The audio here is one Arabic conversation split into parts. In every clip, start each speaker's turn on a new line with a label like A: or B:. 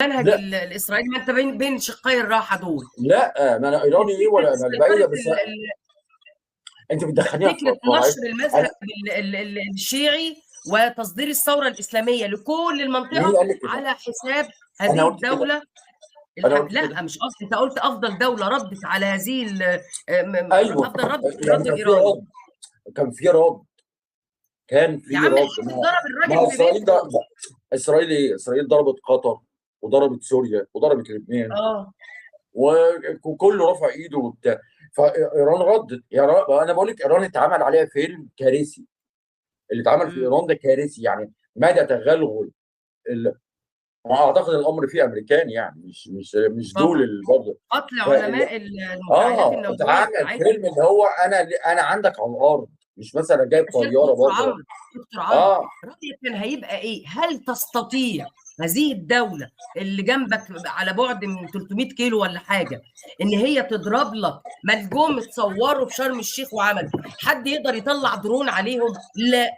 A: المنهج
B: لا
A: الاسرائيلي، ما انت بين شقي الراحه دول.
B: لا، ما انا ايراني ايه
A: فكره
B: ولا انا اللي
A: سيطره
B: بعيده، بس انت بتدخليها في
A: فكره
B: فرعيه.
A: نشر المذهب
B: انا
A: الشيعي وتصدير الثوره الاسلاميه لكل
B: مين
A: المنطقه
B: اللي قال لك كده؟
A: على حساب
B: انا
A: هذه
B: قلت كده؟
A: الدوله
B: انا قلت
A: لا
B: كده؟
A: مش قصدي، انت قلت افضل دوله ردت على هذه
B: ايوه،
A: افضل رد
B: يعني
A: الرد الايراني.
B: كان في رد كان
A: يا
B: في
A: عم
B: رد
A: الحوثي
B: ما
A: ضرب
B: ما
A: الراجل في
B: اسرائيل ده
A: بيته.
B: اسرائيل ايه؟ اسرائيل ضربت قطر وضربت سوريا وضربت لبنان
A: اه
B: وكله رفع ايده وبتاع. فايران ردت. انا بقول لك ايران اتعمل عليها فيلم كارثي. اللي اتعمل في
A: امم
B: ايران ده كارثي، يعني مدى تغلغل ال... اعتقد الامر فيه امريكان، يعني مش دول
A: طبعا
B: اللي برضه.
A: قتل
B: فال...
A: علماء المفاعلات
B: اه
A: النوويه
B: اتعمل
A: بتاعتهم.
B: فيلم اللي هو انا عندك على الارض، مش مثلا جايب طياره
A: دكتور
B: بضرب.
A: عمرو، دكتور عمرو،
B: اه
A: رأيك كان هيبقى ايه؟ هل تستطيع هذه الدولة اللي جنبك على بعد من 300 كيلو ولا حاجة ان هي تضرب لك ملجوم اتصوروا في شرم الشيخ وعمل حد يقدر يطلع درون عليهم؟ لا.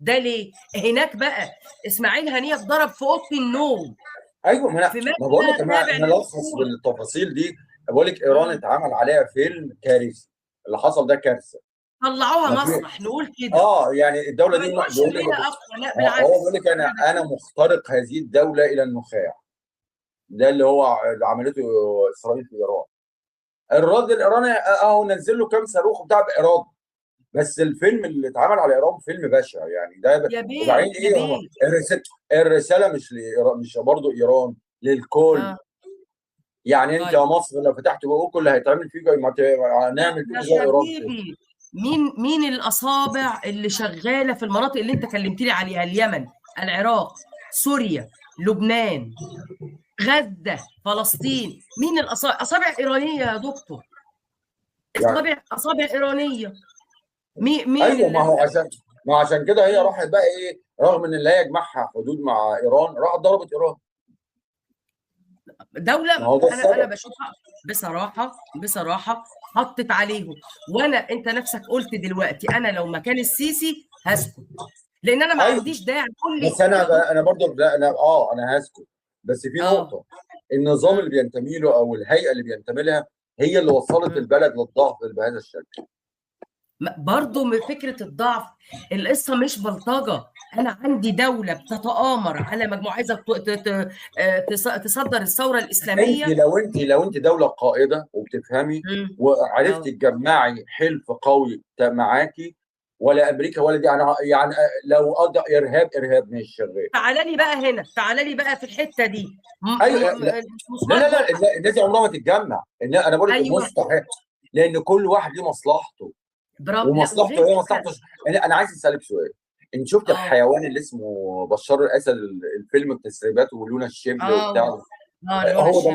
A: ده ليه؟ هناك بقى اسماعيل هنية اتضرب في اوضه النوم
B: ايوه،
A: في
B: ما بقول لك
A: مبنى
B: انا
A: تابع
B: نلخص
A: للحكومة.
B: بالتفاصيل دي. بقول لك ايران
A: مم.
B: اتعمل عليها فيلم كارثي. اللي حصل ده كارثه.
A: طلعوها
B: ما في
A: مسرح نقول كده.
B: يعني الدوله
A: ما
B: دي
A: نقولش
B: بيقول
A: ان
B: لك
A: هي اقوى، لا
B: هو بيقول
A: بالعكس.
B: لك انا مخترق هذه الدوله الى النخاع. ده اللي هو اللي عملته اسرائيل في ايران. الرد الايراني اهو نزل له كام صاروخ بتاع بايران. بس الفيلم اللي اتعمل على ايران فيلم بشع، يعني
A: يا بيه
B: وبعدين
A: يا
B: ايه هو
A: بيه.
B: الرساله مش لإيران، مش برضه ايران، للكل.
A: اه
B: يعني انت يا
A: طيب.
B: مصر لو فتحت بقكم اللي هيتعمل فيك هنعمل
A: يا
B: فيكم زي ايران كده.
A: حبيبي، مين الاصابع اللي شغاله في المناطق اللي انت كلمتني عليها؟ اليمن، العراق، سوريا، لبنان، غزه، فلسطين. مين الاصابع؟ اصابع ايرانيه يا دكتور،
B: يعني
A: اصابع ايرانيه. مين
B: ايوه،
A: اللي
B: ما عشان كده هي راحت بقى ايه، رغم ان لا يجمعها حدود مع ايران راحت ضربت ايران.
A: دوله؟
B: ما هو ده
A: انا
B: السبب.
A: بشوفها بصراحه حطت عليهم. انت نفسك قلت دلوقتي انا لو مكان السيسي هسكت، لان انا ما
B: ايوه،
A: عنديش داعي تقول
B: بس
A: لي يا
B: انا
A: دكتور.
B: برضه انا هسكت. بس في
A: اه.
B: نقطه. النظام اللي
A: مم.
B: بينتمي له او الهيئه اللي بينتمي لها هي اللي وصلت
A: مم.
B: البلد للضعف بهذا الشكل.
A: برضه من فكرة الضعف. القصة مش بلطجة. أنا عندي دولة بتتآمر على مجموعة عايزة تصدر الثورة
B: انت
A: الإسلامية.
B: لو انت دوله قائده وبتفهمي
A: مم.
B: وعرفتي
A: اه
B: تجمعي حلف قوي معاكي، ولا امريكا ولا دي، انا يعني لو قضى ارهاب مش شغال.
A: تعالى لي بقى هنا، تعالى لي بقى في الحتة دي.
B: ايوه، لا لا
A: مسمار
B: لا,
A: بق.
B: لا الناس دي عمرها ما تتجمع. انا بقول لك
A: أيوه.
B: مستحيل. لان كل واحد ليه مصلحته.
A: برافو. لا
B: ومصلحته
A: وغير
B: هي
A: كده.
B: مصلحته. انا عايز اسالك سؤال. انت شفت
A: اه
B: الحيوان اللي اسمه بشار الاسد، الفيلم التسريبات ولونا الشبل
A: اه
B: وبتاع؟
A: اه لون
B: هو ده
A: الشبل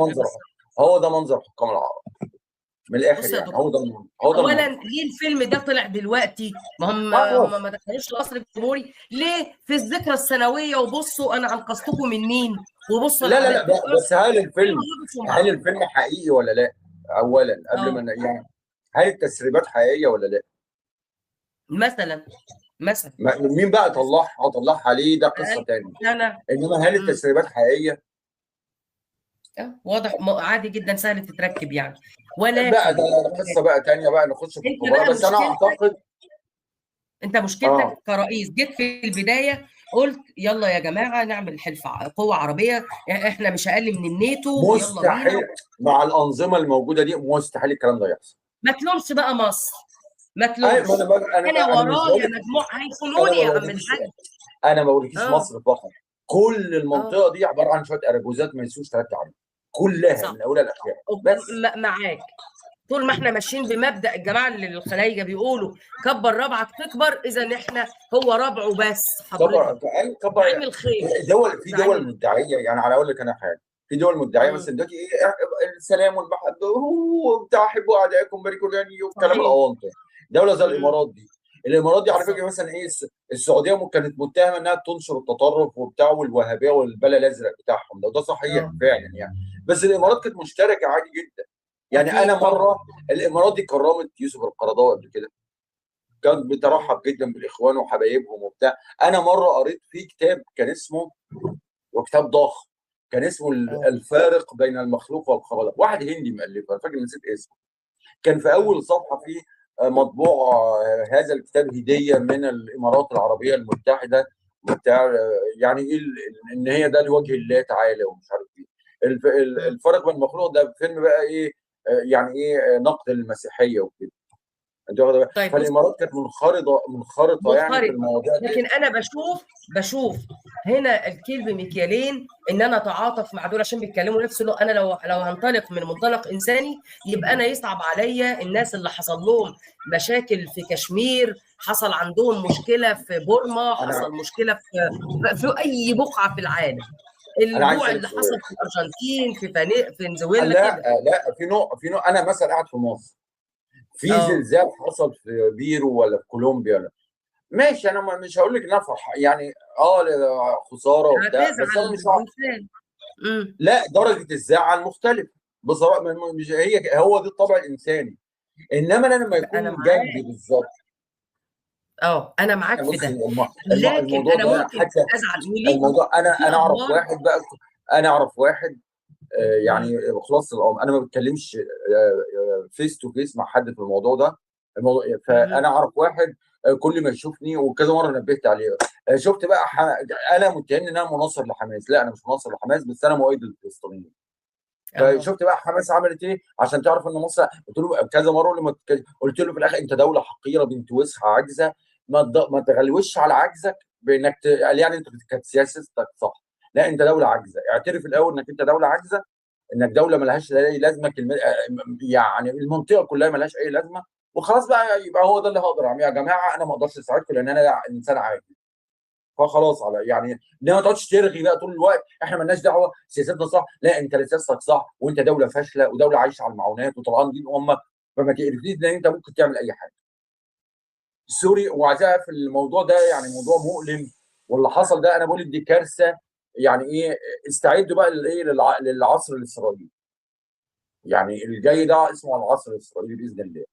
B: منظر
A: بس.
B: حكام العرب. من الاخر
A: بص يا
B: يعني
A: دكتور،
B: هو ده
A: اولا
B: المنظر.
A: ليه الفيلم ده طلع دلوقتي؟ ما هم
B: معروف.
A: ما دخلوش القصر الجمهوري ليه في الذكرى السنويه؟ وبصوا انا انقذتكم من مين، وبصوا انا
B: لا لا لا،
A: عملت ايه.
B: بس هل
A: كل ما
B: الفيلم
A: غلطوا
B: هل
A: بعض.
B: الفيلم حقيقي ولا لا؟ اولا قبل ما
A: اه
B: يعني هل التسريبات حقيقيه ولا لا؟
A: مثلا مثلا
B: مين بقى طلعها ليه؟ ده قصه
A: بقالي
B: تانيه.
A: سنه.
B: انما هل
A: امم
B: التسريبات حقيقيه؟
A: واضح، عادي جدا سهل تتركب يعني.
B: بقى
A: ولكن
B: ده قصه بقى تانيه بقى نخش في
A: انت
B: الخبراء،
A: بقى
B: بس انا
A: مشكلتك،
B: اعتقد.
A: انت مشكلتك
B: اه
A: كرئيس جيت في البدايه قلت يلا يا جماعه نعمل حلف قوه عربيه، احنا مش اقل من الناتو ويلا بينا.
B: مستحيل. مع الانظمه الموجوده دي مستحيل الكلام ده يحصل.
A: ما تلومش بقى مصر، ما
B: اي ما
A: تلومش. انا
B: انا مش بقول
A: ورايا
B: لك.
A: مجموعه
B: انا
A: هيخونوني
B: ما
A: يا عم
B: بقولكيش
A: الحاج.
B: انا ما بقولكيش
A: اه
B: مصر فقط. كل
A: اه
B: المنطقه دي عباره عن شويه اراجوزات ما يسوش ثلاث عليهم. كلها
A: صح.
B: من اولها لاخرها. بس
A: معاك. طول ما احنا ماشيين بمبدأ الجماعه اللي الخلايجه بيقولوا كبر ربعك تكبر، اذا احنا هو ربعه بس حضرتك.
B: كبر.
A: زعيم الخير.
B: في
A: زعيم
B: دول
A: الخير.
B: مدعيه، يعني على اقول لك انا حاجه. في دول مدعيه
A: مم.
B: مثلا دلوقتي ايه، السلام والمحبه وبتاع، حبوا اعدائكم باركوا لنا والكلام
A: صحيح.
B: الاونطه. دوله زي
A: مم.
B: الامارات دي. الامارات دي على
A: بالظبط.
B: فكره مثلا ايه، السعوديه كانت متهمه انها تنشر التطرف وبتاع والوهابيه والبلا الازرق بتاعهم ده صحيح
A: اه
B: فعلا يعني. بس الامارات كانت مشتركه عادي جدا. يعني انا
A: اكيد طبعا.
B: مره الامارات دي كرمت يوسف القرضاوي قبل كده. كانت
A: مم.
B: بترحب جدا بالاخوان وحبايبهم وبتاع. انا مره قريت في كتاب كان اسمه، وكتاب ضخم، كان اسمه الفارق بين المخلوق والخالق، واحد هندي مؤلفه، انا فاكر نسيت اسمه. كان في اول صفحه فيه مطبوع هذا الكتاب هديه من الامارات العربيه المتحده بتاع يعني ايه ان هي ده لوجه الله تعالى ومش عارف ايه. الفرق بين المخلوق ده فيلم بقى ايه يعني ايه نقد المسيحيه وكده. انت واخد بالك؟
A: طيب بص،
B: فالامارات كانت منخرطه يعني في
A: منخرطه،
B: المواضيع دي.
A: لكن انا بشوف هنا الكيل بمكيالين، ان انا اتعاطف مع دول عشان بيتكلموا نفس اللغه. انا لو هنطلق من منطلق انساني، يبقى انا يصعب عليا الناس اللي حصل لهم مشاكل في كشمير، حصل عندهم مشكله في بورما،
B: انا
A: حصل مشكله في اي بقعه في العالم،
B: انا عايز
A: الجوع
B: اسالك
A: اللي
B: سؤال.
A: حصل في الارجنتين، في فنزويلا
B: لا
A: كده.
B: لا، في نوع انا مثلا قاعد في مصر، في
A: اه،
B: زلزال حصل في بيرو ولا في كولومبيا، ماشي، انا مش هقول لك انها يعني خساره وبتاع، بس انا
A: هتزعل
B: مش
A: بالفعل. امم
B: لا، درجه الزعل مختلفه بصراحه، مش هو ده الطبع الانساني. انما انا لما
A: انا
B: يكون جنبي
A: معاك،
B: بالظبط.
A: انا معاك في
B: بص
A: ده، لكن
B: الموضوع
A: انا
B: ده
A: ممكن
B: حتى
A: ازعل وليه.
B: الموضوع،
A: في
B: انا اعرف
A: اخبار.
B: واحد بقى، انا اعرف واحد
A: مم.
B: يعني خلاص الامر، انا ما بتكلمش فيس تو فيس مع حد في الموضوع ده.
A: مم.
B: فانا اعرف واحد كل ما يشوفني وكذا مره نبهت عليه، شفت بقى انا متهم ان انا مناصر لحماس. لا، انا مش مناصر لحماس، بس انا مؤيد للفلسطينيين.
A: اه،
B: فشفت بقى حماس عملت ايه عشان تعرف ان مصر. قلت له كذا مره، قلت له في الاخر انت دوله حقيره بنت وسخه عاجزه، ما تغلوش على عجزك بانك قال يعني انت كانت سياستك صح. لا، انت دوله عاجزه، اعترف الاول انك انت دوله عاجزه، انك دوله ملهاش اي لازمه، يعني المنطقه كلها ملهاش اي لازمه، وخلاص بقى. يبقى هو ده اللي هقدر اعمله يا جماعه، انا ما اقدرش اساعدكم لان انا انسان عادي. فخلاص على يعني انما ما تقعدش ترغي بقى طول الوقت احنا مالناش دعوه سياستنا صح. لا، انت سياستك صح، وانت دوله فاشله ودوله عايشه على المعونات وطلعان دين امك، فما تقرفنيش ان انت ممكن تعمل اي حاجه. سوري، وعايزها في الموضوع ده يعني موضوع مؤلم، واللي حصل ده انا بقول لك دي كارثه. يعني ايه، استعدوا بقى للعصر الاسرائيلي. يعني الجاي ده اسمه العصر الاسرائيلي باذن الله.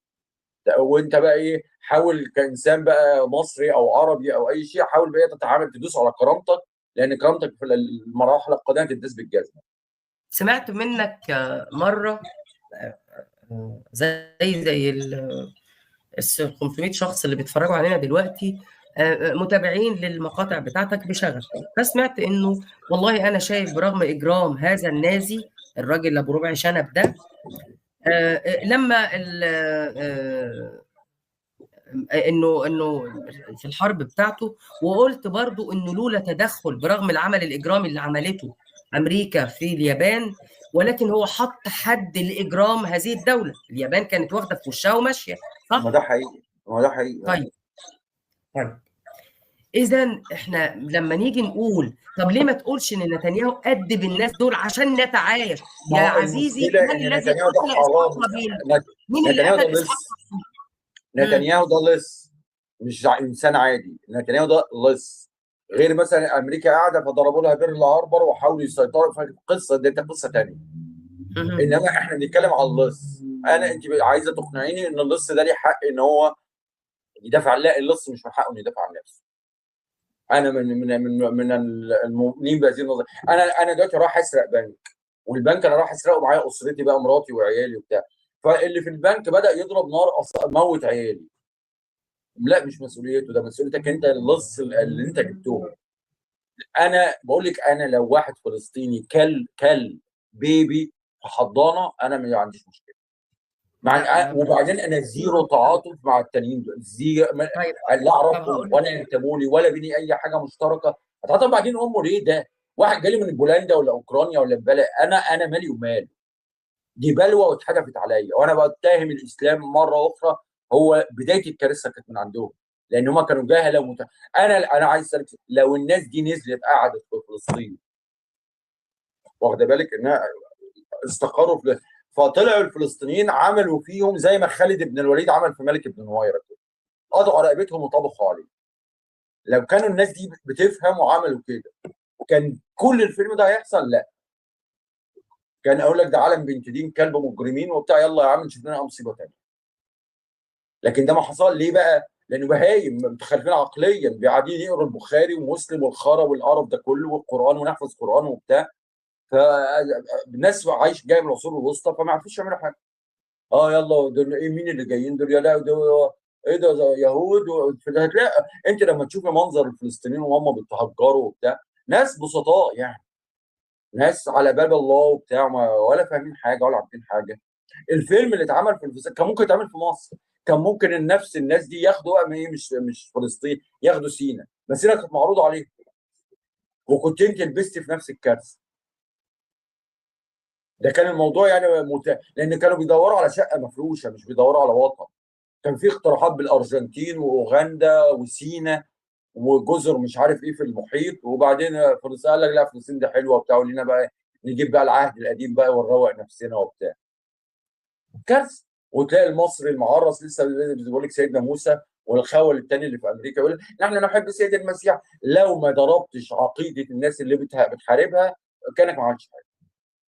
B: وانت بقى ايه، حاول كانسان بقى مصري او عربي او اي شيء، حاول بقى تتعامل تدوس على كرامتك، لان كرامتك في المراحل القادمه تدوس بالجزمه.
A: سمعت منك مره، زي ال 500 شخص اللي بيتفرجوا علينا دلوقتي، متابعين للمقاطع بتاعتك بشغف، فسمعت انه والله انا شايف برغم اجرام هذا النازي، الراجل ابو ربع شنب ده، لما انه في الحرب بتاعته، وقلت برضو انه لولا تدخل برغم العمل الاجرامي اللي عملته امريكا في اليابان، ولكن هو حط حد لاجرام هذه الدوله. اليابان كانت واخده في وشها وماشيه،
B: ما
A: صح؟
B: ده حقيقي، ما ده حقيقي.
A: طيب، طيب، اذا احنا لما نيجي نقول طب ليه ما تقولش ان نتنياهو أدب الناس دول عشان نتعايش
B: ما
A: يا
B: هو
A: عزيزي؟
B: المشكله
A: من
B: ان
A: الذي
B: نتنياهو ده
A: قتل اسحاق
B: حرامي.
A: رابين؟ مين اللي
B: نتنياهو ده
A: قتل اسحاق
B: لص.
A: رابين؟
B: نتنياهو ده لص، مش انسان عادي. نتنياهو ده لص. غير مثلا امريكا قاعده فضربوا لها بيرل هاربر وحاولوا يسيطروا في القصه دي، قصه ثانيه. انما احنا بنتكلم على اللص. انت عايزه تقنعيني ان اللص ده ليه حق ان هو يدافع عن. لا، اللص مش من حقه انه يدافع عن نفسه. انا من المؤمنين بهذه النظريه. انا دلوقتي رايح اسرق بنك، والبنك انا رايح اسرقه معايا اسرتي بقى، مراتي وعيالي وبتاع، فاللي في البنك بدا يضرب نار موت عيالي. لا، مش مسؤوليته، ده مسؤوليتك انت، اللص اللي انت جبتوه. انا بقول لك، انا لو واحد فلسطيني كل بيبي في حضانه، انا ما عنديش مشكله.
A: لا،
B: وبعدين انا زيرو تعاطف مع التانيين دول،
A: طيب،
B: لا
A: طب
B: اعرفهم
A: هقول لك
B: ولا ينتموا لي ولا بيني اي حاجه مشتركه. هتعاطف بعدين امه ليه؟ ده واحد جالي من بولندا ولا اوكرانيا ولا بلد، انا مالي ومال. دي بلوى واتحدفت عليا، وانا بتهم الاسلام مره اخرى. هو بدايه الكارثه كانت من عندهم، لان هم كانوا جهله انا عايز اسالك، لو الناس دي نزلت قعدت في فلسطين، واخده بالك انها استقروا فطلعوا الفلسطينيين عملوا فيهم زي ما خالد بن الوليد عمل في ملك بن نويره كده، قطعوا رقبتهم وطبخوا عليه. لو كانوا الناس دي بتفهم وعملوا كده، كان كل الفيلم ده هيحصل؟ لا، كان اقول لك ده عالم بنت دين كلب مجرمين وبتاع، يلا يا عم نشوف لنا مصيبه ثانيه. لكن ده ما حصل ليه بقى؟ لانه بهايم متخلفين عقليا، قاعدين يقروا البخاري ومسلم والخرا والقرف ده كله والقران ونحفظ قران وبتاع، فالناس عايش جايه من العصور الوسطى فما عرفوش يعملوا حاجه. يلا دول ايه؟ مين اللي جايين دول؟ يا لا دول ايه ده؟ يهود هتلاقي انت لما تشوفي منظر الفلسطينيين وهم بيتهجروا وبتاع، ناس بسطاء يعني، ناس على باب الله وبتاع، ولا فاهمين حاجه ولا عارفين حاجه. الفيلم اللي اتعمل في الفلسطين كان ممكن يتعمل في مصر، كان ممكن نفس الناس دي ياخدوا مش فلسطين، ياخدوا سينا، بس سينا كانت معروضه عليهم وكنت انت لبستي في نفس الكارثه. ده كان الموضوع يعني لان كانوا بيدوروا على شقه مفروشه، مش بيدوروا على وطن. كان في اقتراحات بالارجنتين واوغندا وسينا وجزر مش عارف ايه في المحيط، وبعدين فلسطين قال لك لا فلسطين دي حلوه وبتاع، ولينا بقى نجيب بقى العهد القديم بقى ونروق نفسنا وبتاع. كارثه. وتلاقي المصري المعرس لسه بيقول لك سيدنا موسى، والخول الثاني اللي في امريكا يقول لك نحن نحب سيد المسيح. لو ما ضربتش عقيده الناس اللي بتحاربها كانك ما عملتش حاجه.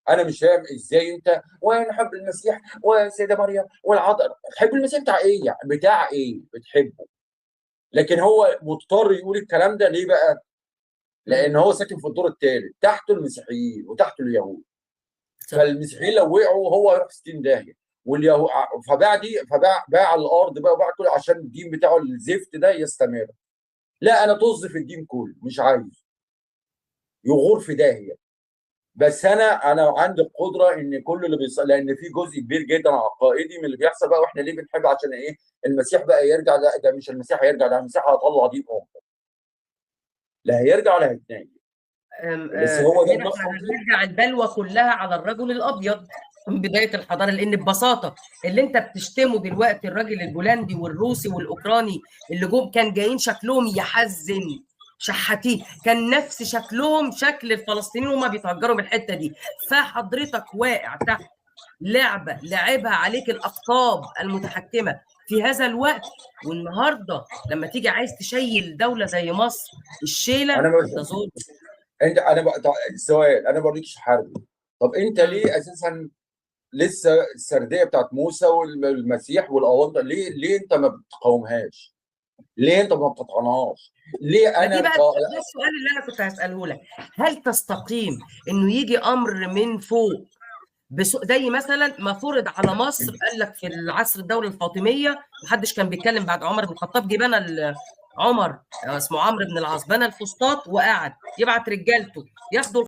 B: انا مش فاهم ازاي انت ونحب المسيح والسيده مريم والعذراء، تحب المسيح بتاع ايه يعني؟ بتاع ايه بتحبه؟ لكن هو مضطر يقول الكلام ده ليه بقى؟ لان هو ساكن في الدور الثالث، تحته المسيحيين وتحته اليهود. فالمسيحيين لو وقعوا هو يروح 60 داهيه، واليهود باع الارض بقى وباع كله عشان الدين بتاعه الزفت ده يستمر. لا انا طز في الدين كله، مش عايز يغور في داهيه. بس انا عندي القدره ان كل اللي بيصير، لان في جزء كبير جدا عقائدي من اللي بيحصل بقى، واحنا ليه بنحب؟ عشان ايه؟ المسيح بقى يرجع. لا ده مش المسيح هيرجع، ده المسيح هيطلع دين لا هيرجع ولا هيتناجي. بس هو ده
A: هنا
B: النص.
A: هنرجع البلوى كلها على الرجل الابيض من بدايه الحضاره، لان ببساطه اللي انت بتشتمه دلوقتي الراجل البولندي والروسي والاوكراني اللي جم كان جايين شكلهم يحزن، شحاتين، كان نفس شكلهم شكل الفلسطينيين وهم بيتهجروا من الحته دي. فحضرتك واقع تحت لعبه لعبها عليك الاقطاب المتحكمه في هذا الوقت، والنهارده لما تيجي عايز تشيل دوله زي مصر الشيله ده ظلم.
B: السؤال انا بوريكش حرب. طب انت ليه اساسا لسه السرديه بتاعت موسى والمسيح والاونطه ليه انت ما بتقاومهاش؟ ليه انت ما بتطعنهاش؟ ليه
A: ما دي
B: انا
A: بقى ده السؤال اللي انا كنت هساله لك. هل تستقيم انه يجي امر من فوق زي مثلا ما فرض على مصر؟ قال لك في العصر الدوله الفاطميه محدش كان بيتكلم بعد عمر بن الخطاب، جه بنى عمر اسمه عمرو بن العاص بنى الفسطاط وقعد يبعت رجالته ياخدوا